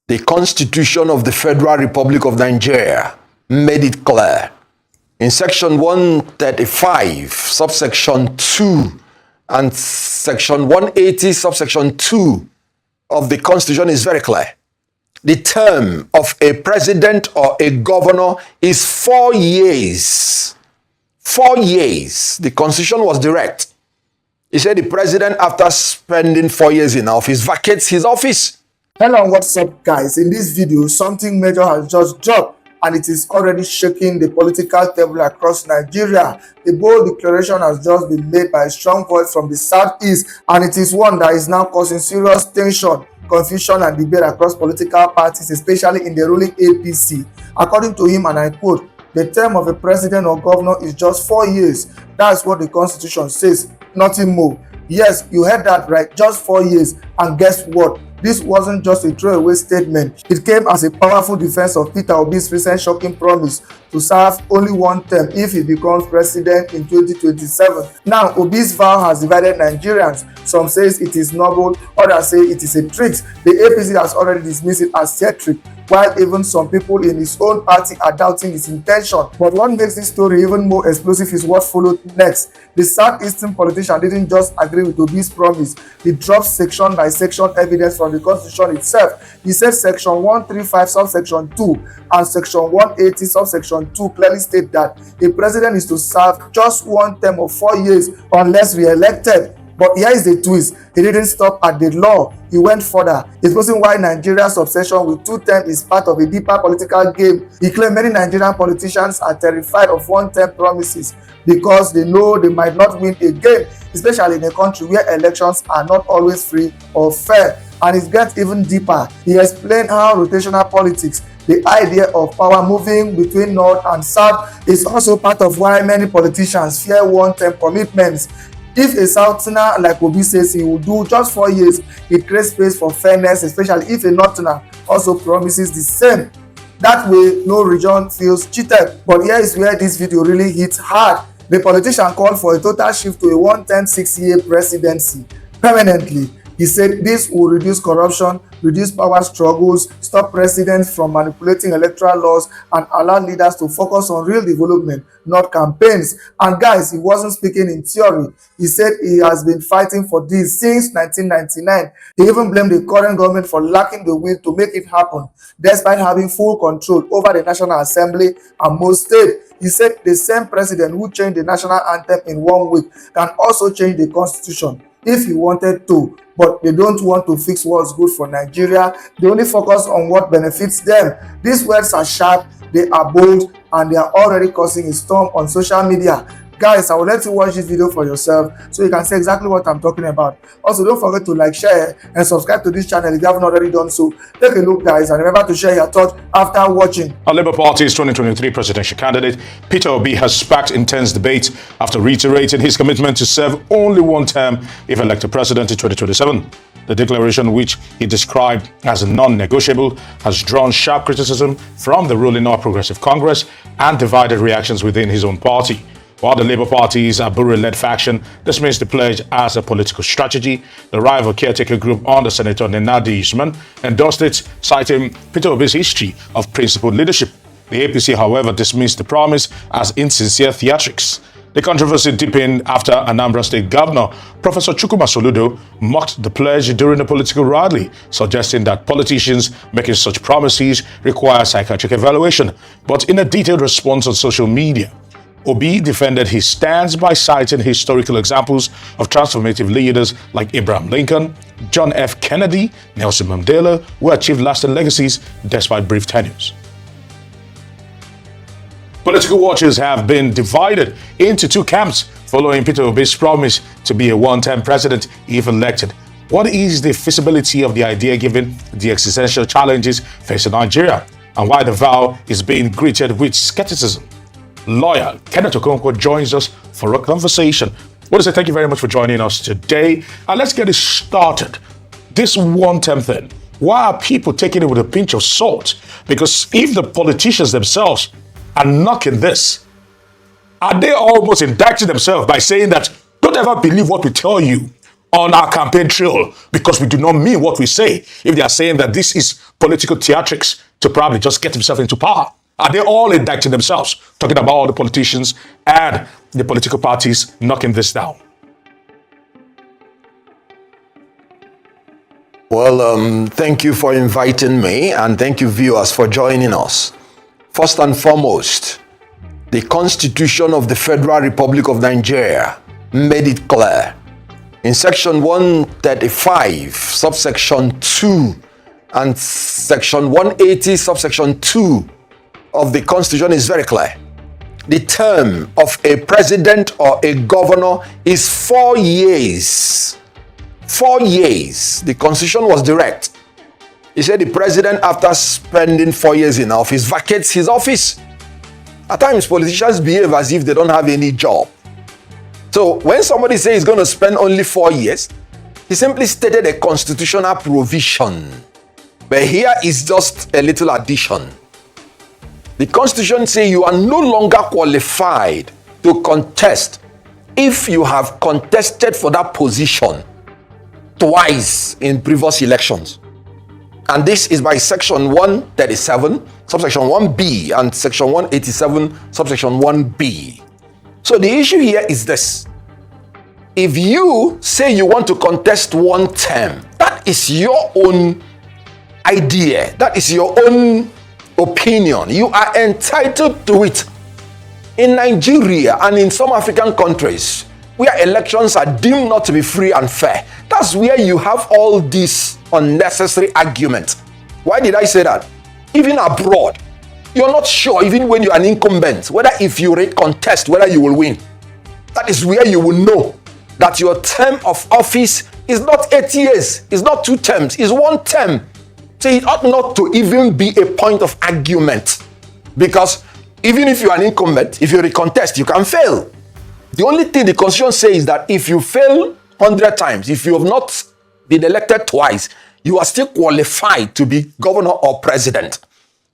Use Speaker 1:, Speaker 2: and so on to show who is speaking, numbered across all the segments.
Speaker 1: The Constitution of the Federal Republic of Nigeria made it clear. In Section 135, subsection 2, and Section 180, subsection 2 of the Constitution is very clear. The term of a president or a governor is 4 years. 4 years. The Constitution was direct. He said the president, after spending 4 years in office, vacates his office.
Speaker 2: Hello, what's up, guys? In this video, something major has just dropped and it is already shaking the political table across Nigeria. The bold declaration has just been made by a strong voice from the southeast, and it is one that is now causing serious tension, confusion and debate across political parties, especially in the ruling APC. According to him, and I quote, "The term of a president or governor is just 4 years. That's what the Constitution says, nothing more." Yes, you heard that right, just 4 years. And guess what? This wasn't just a throwaway statement. It came as a powerful defense of Peter Obi's recent shocking promise to serve only one term if he becomes president in 2027. Now, Obi's vow has divided Nigerians. Some say it is noble, others say it is a trick. The APC has already dismissed it as theatric, while even some people in his own party are doubting his intention. But what makes this story even more explosive is what followed next. The southeastern politician didn't just agree with Obi's promise. He dropped section by section evidence from the Constitution itself. He said Section 135 subsection 2 and Section 180 subsection 2 clearly state that a president is to serve just one term of 4 years unless re-elected. But here is the twist. He didn't stop at the law. He went further, exposing why Nigeria's obsession with 2 terms is part of a deeper political game. He claimed many Nigerian politicians are terrified of one-term promises because they know they might not win again, especially in a country where elections are not always free or fair. And it gets even deeper. He explained how rotational politics, the idea of power moving between north and south, is also part of why many politicians fear one-term commitments. If a southerner like Obi says he will do just 4 years, it creates space for fairness, especially if a northerner also promises the same. That way, no region feels cheated. But here is where this video really hits hard. The politician called for a total shift to a 1-term 6-year presidency permanently. He said this will reduce corruption, reduce power struggles, stop presidents from manipulating electoral laws, and allow leaders to focus on real development, not campaigns. And guys, he wasn't speaking in theory. He said he has been fighting for this since 1999. He even blamed the current government for lacking the will to make it happen, despite having full control over the National Assembly and most states. He said the same president who changed the national anthem in 1 week can also change the Constitution if he wanted to, but they don't want to fix what's good for Nigeria. They only focus on what benefits them. These words are sharp, they are bold, and they are already causing a storm on social media. Guys, I will let you watch this video for yourself so you can see exactly what I'm talking about. Also, don't forget to like, share, and subscribe to this channel if you haven't already done so. Take a look, guys, and remember to share your thoughts after watching.
Speaker 3: Our Labour Party's 2023 presidential candidate, Peter Obi, has sparked intense debate after reiterating his commitment to serve only one term if elected president in 2027. The declaration, which he described as non-negotiable, has drawn sharp criticism from the ruling All Progressive Congress and divided reactions within his own party. While the Labour Party's Abure-led faction dismissed the pledge as a political strategy, the rival caretaker group under Senator Naija endorsed it, citing Peter Obi's history of principled leadership. The APC, however, dismissed the promise as insincere theatrics. The controversy deepened after Anambra State Governor Professor Chukwuma Soludo mocked the pledge during a political rally, suggesting that politicians making such promises require psychiatric evaluation. But in a detailed response on social media, Obi defended his stance by citing historical examples of transformative leaders like Abraham Lincoln, John F. Kennedy, Nelson Mandela, who achieved lasting legacies despite brief tenures. Political watchers have been divided into 2 camps following Peter Obi's promise to be a 1-term president if elected. What is the feasibility of the idea given the existential challenges facing Nigeria, and why the vow is being greeted with skepticism? Lawyer Kenneth Okonkwo joins us for a conversation. I want to say thank you very much for joining us today. And let's get it started. This 1-term thing, why are people taking it with a pinch of salt? Because if the politicians themselves are knocking this, are they almost indicting themselves by saying that don't ever believe what we tell you? on our campaign trail because we do not mean what we say. If they are saying that this is political theatrics to probably just get themselves into power, are they all indicting themselves, talking about all the politicians and the political parties knocking this down?
Speaker 1: Well, thank you for inviting me, and thank you, viewers, for joining us. First and foremost, the Constitution of the Federal Republic of Nigeria made it clear. In Section 135, subsection 2, and Section 180, subsection 2 of the Constitution is very clear. The term of a president or a governor is 4 years. 4 years. The Constitution was direct. He said the president, after spending 4 years in office, vacates his office. At times, politicians behave as if they don't have any job. So when somebody says he's going to spend only 4 years, he simply stated a constitutional provision. But here is just a little addition. The Constitution says you are no longer qualified to contest if you have contested for that position twice in previous elections. And this is by Section 137, subsection 1B, and Section 187, subsection 1B. So the issue here is this. If you say you want to contest one term, that is your own idea. That is your own opinion. You are entitled to it. In Nigeria and in some African countries, where elections are deemed not to be free and fair, that's where you have all these unnecessary arguments. Why did I say that? Even abroad, you're not sure, even when you're an incumbent, whether if you contest, whether you will win. That is where you will know that your term of office is not 8 years, it's not 2 terms, it's 1 term. So it ought not to even be a point of argument. Because even if you're an incumbent, if you recontest, you can fail. The only thing the Constitution says is that if you fail 100 times, if you have not been elected twice, you are still qualified to be governor or president.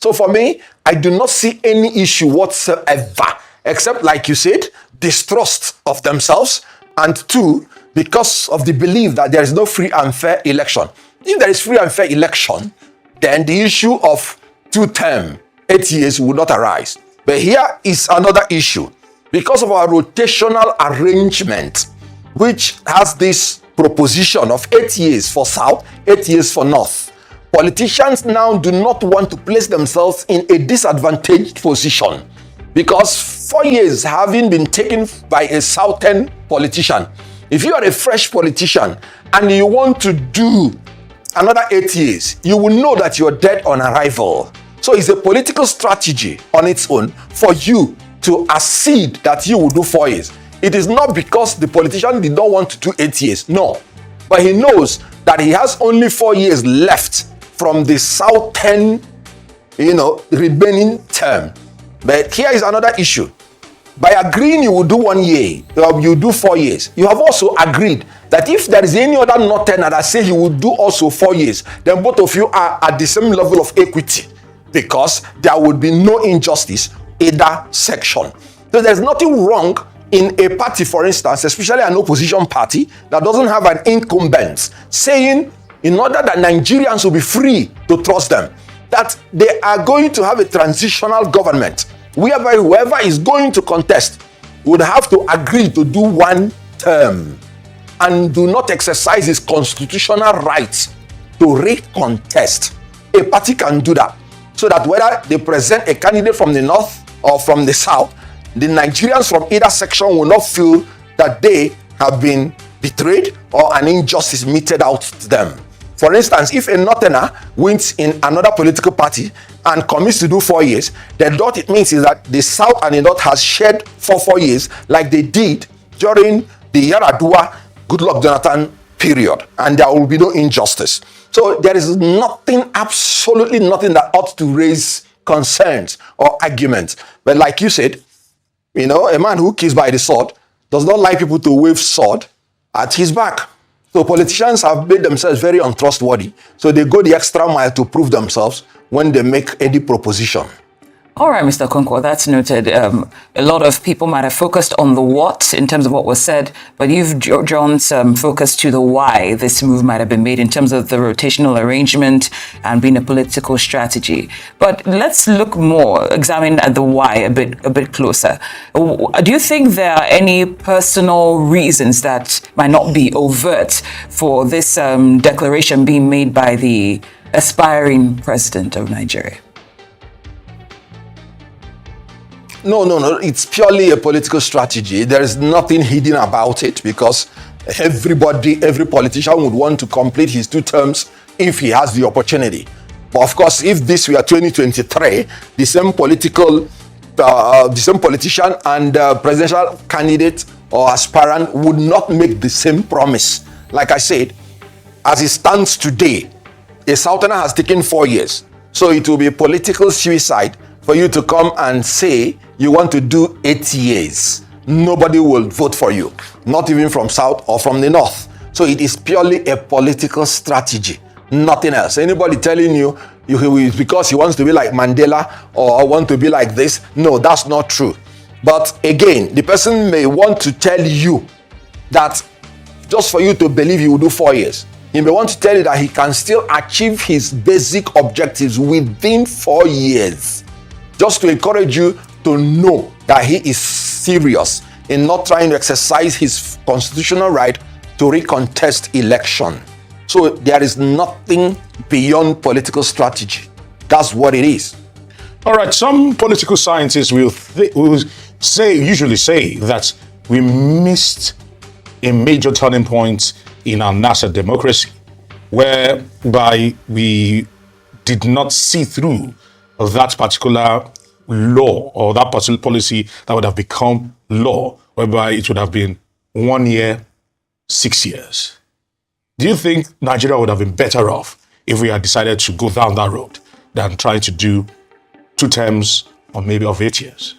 Speaker 1: So for me, I do not see any issue whatsoever, except, like you said, distrust of themselves, and 2, because of the belief that there is no free and fair election. If there is free and fair election, then the issue of 2 term, 8 years would not arise. But here is another issue. Because of our rotational arrangement, which has this proposition of 8 years for South, 8 years for North, politicians now do not want to place themselves in a disadvantaged position, because 4 years having been taken by a Southern politician, if you are a fresh politician and you want to do another 8 years, you will know that you're dead on arrival. So it's a political strategy on its own for you to accede that you will do 4 years. It is not because the politician did not want to do 8 years, no. But he knows that he has only 4 years left from the Southern, remaining term. But here is another issue. By agreeing you will do 1 year, or you do 4 years, you have also agreed that if there is any other Northerner that says he will do also 4 years, then both of you are at the same level of equity, because there would be no injustice either section. So there's nothing wrong in a party, for instance, especially an opposition party that doesn't have an incumbent, saying in order that Nigerians will be free to trust them, that they are going to have a transitional government whereby whoever is going to contest would have to agree to do 1 term and do not exercise his constitutional rights to recontest. A party can do that, so that whether they present a candidate from the North or from the South, the Nigerians from either section will not feel that they have been betrayed or an injustice meted out to them. For instance, if a Northerner wins in another political party and commits to do 4 years, then what it means is that the South and the North has shared for 4 years like they did during the Yaradua Goodluck Jonathan period, and there will be no injustice. So there is nothing, absolutely nothing that ought to raise concerns or arguments. But like you said, a man who kills by the sword does not like people to wave sword at his back. So politicians have made themselves very untrustworthy. So they go the extra mile to prove themselves when they make any proposition.
Speaker 4: All right, Mr. Okonkwo, that's noted. A lot of people might have focused on the what in terms of what was said, but you've drawn some focus to the why this move might have been made in terms of the rotational arrangement and being a political strategy. But let's examine at the why a bit closer. Do you think there are any personal reasons that might not be overt for this declaration being made by the aspiring president of Nigeria?
Speaker 1: No. It's purely a political strategy. There is nothing hidden about it because every politician would want to complete his 2 terms if he has the opportunity. But of course, if this were 2023, the same politician and presidential candidate or aspirant would not make the same promise. Like I said, as it stands today, a Southerner has taken 4 years. So it will be a political suicide for you to come and say you want to do 8 years. Nobody will vote for you, not even from South or from the North. So it is purely a political strategy, nothing else. Anybody telling you because he wants to be like Mandela or want to be like this, no, that's not true. But again, the person may want to tell you that just for you to believe he will do 4 years. He may want to tell you that he can still achieve his basic objectives within 4 years. Just to encourage you to know that he is serious in not trying to exercise his constitutional right to recontest election. So there is nothing beyond political strategy. That's what it is.
Speaker 3: All right, some political scientists will usually say that we missed a major turning point in our nascent democracy, whereby we did not see through that particular law or that particular policy that would have become law, whereby it would have been 1 year, 6 years. Do you think Nigeria would have been better off if we had decided to go down that road than trying to do 2 terms or maybe of 8 years?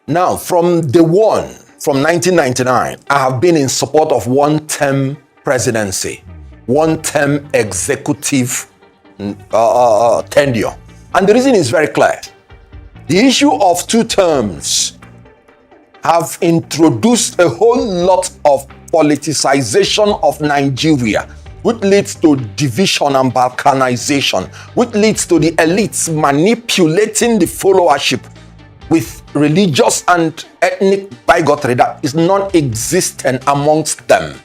Speaker 1: Now, from day one, from 1999, I have been in support of 1-term presidency, 1-term executive tenure. And the reason is very clear. The issue of 2 terms have introduced a whole lot of politicization of Nigeria, which leads to division and balkanization, which leads to the elites manipulating the followership with religious and ethnic bigotry that is non-existent amongst them.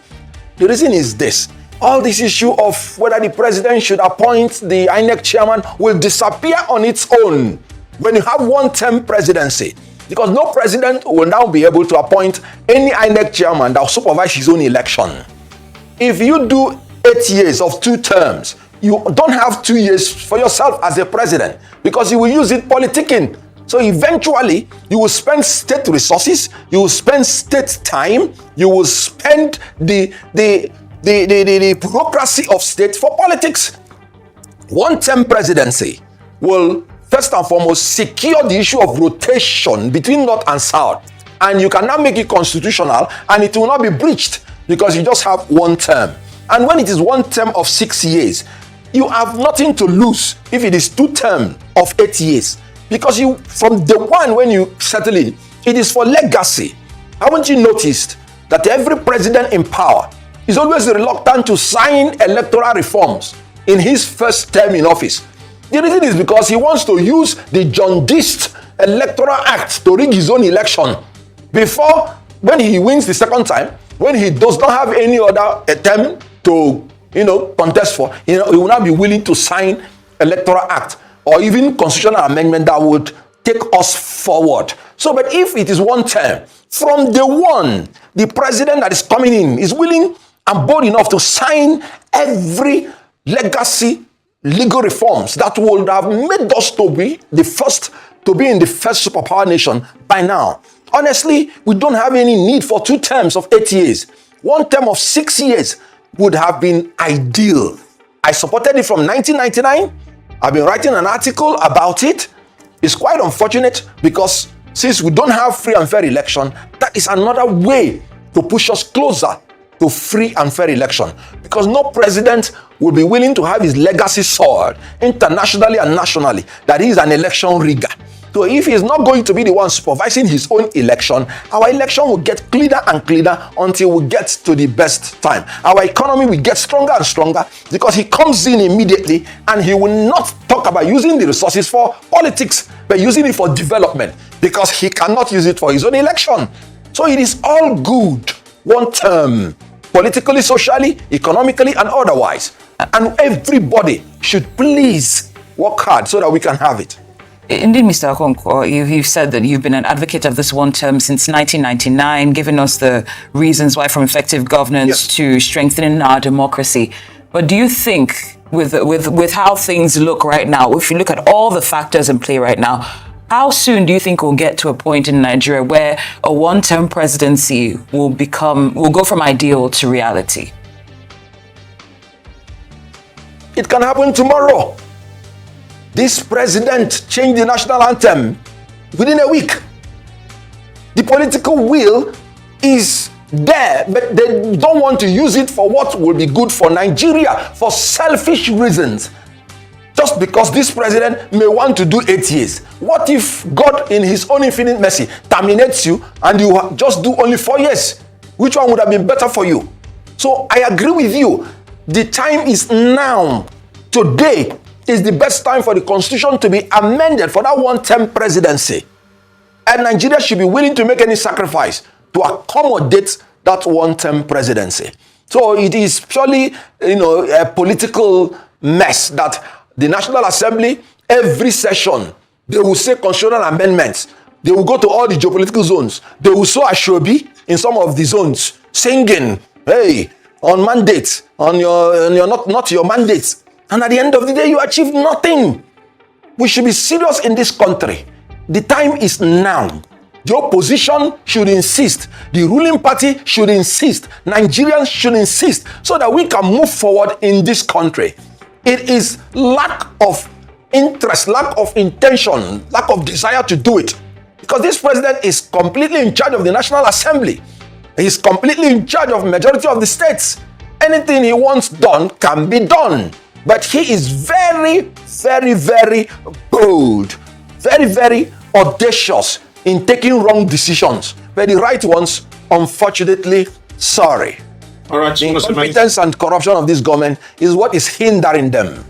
Speaker 1: The reason is this. All this issue of whether the president should appoint the INEC chairman will disappear on its own when you have 1-term presidency, because no president will now be able to appoint any INEC chairman that will supervise his own election. If you do 8 years of 2 terms, you don't have 2 years for yourself as a president because you will use it politicking. So eventually, you will spend state resources, you will spend state time, you will spend the bureaucracy of state for politics. 1-term presidency will first and foremost secure the issue of rotation between North and South. And you can now make it constitutional and it will not be breached because you just have 1 term. And when it is 1 term of 6 years, you have nothing to lose if it is 2 terms of 8 years. Because you, from the one when you settle in, it is for legacy. Haven't you noticed that every president in power is always reluctant to sign electoral reforms in his first term in office? The reason is because he wants to use the jaundiced Electoral Act to rig his own election before, when he wins the second time, when he does not have any other term to contest for, he will not be willing to sign Electoral Act or even constitutional amendment that would take us forward. So, but if it is 1 term, from day one, the president that is coming in is willing and bold enough to sign every legacy legal reforms that would have made us to be the first to be in the first superpower nation by now. Honestly, we don't have any need for 2 terms of 8 years. 1 term of 6 years would have been ideal. I supported it from 1999. I've been writing an article about it. It's quite unfortunate because since we don't have free and fair election, that is another way to push us closer to free and fair election, because no president will be willing to have his legacy soiled internationally and nationally that he is an election rigger. So if he's not going to be the one supervising his own election, our election will get cleaner and cleaner until we get to the best time. Our economy will get stronger and stronger because he comes in immediately and he will not talk about using the resources for politics, but using it for development, because he cannot use it for his own election. So it is all good, one term, politically, socially, economically, and otherwise. And everybody should please work hard so that we can have it.
Speaker 4: Indeed, Mr. Okonkwo, you've said that you've been an advocate of this one term since 1999, giving us the reasons why, from effective governance to strengthening our democracy. But do you think, with how things look right now, if you look at all the factors in play right now, how soon do you think we'll get to a point in Nigeria where a one-term presidency will go from ideal to reality?
Speaker 1: It can happen tomorrow. This president changed the national anthem within a week. The political will is there, but they don't want to use it for what will be good for Nigeria, for selfish reasons. Just because this president may want to do 8 years. What if God, in his own infinite mercy, terminates you and you just do only 4 years? Which one would have been better for you? So I agree with you. The time is now. Today is the best time for the constitution to be amended for that one-term presidency. And Nigeria should be willing to make any sacrifice to accommodate that one-term presidency. So it is purely, a political mess that the National Assembly, every session, they will say constitutional amendments. They will go to all the geopolitical zones. They will sow Ashobi in some of the zones, singing, hey, on mandates, on your not your mandates. And at the end of the day, you achieve nothing. We should be serious in this country. The time is now. The opposition should insist. The ruling party should insist. Nigerians should insist so that we can move forward in this country. It is lack of interest, lack of intention, lack of desire to do it. Because this president is completely in charge of the National Assembly. He's completely in charge of majority of the states. Anything he wants done can be done. But he is very, very, very bold, very, very audacious in taking wrong decisions. But the right ones, unfortunately, sorry.
Speaker 3: All right,
Speaker 1: the incompetence and corruption of this government is what is hindering them.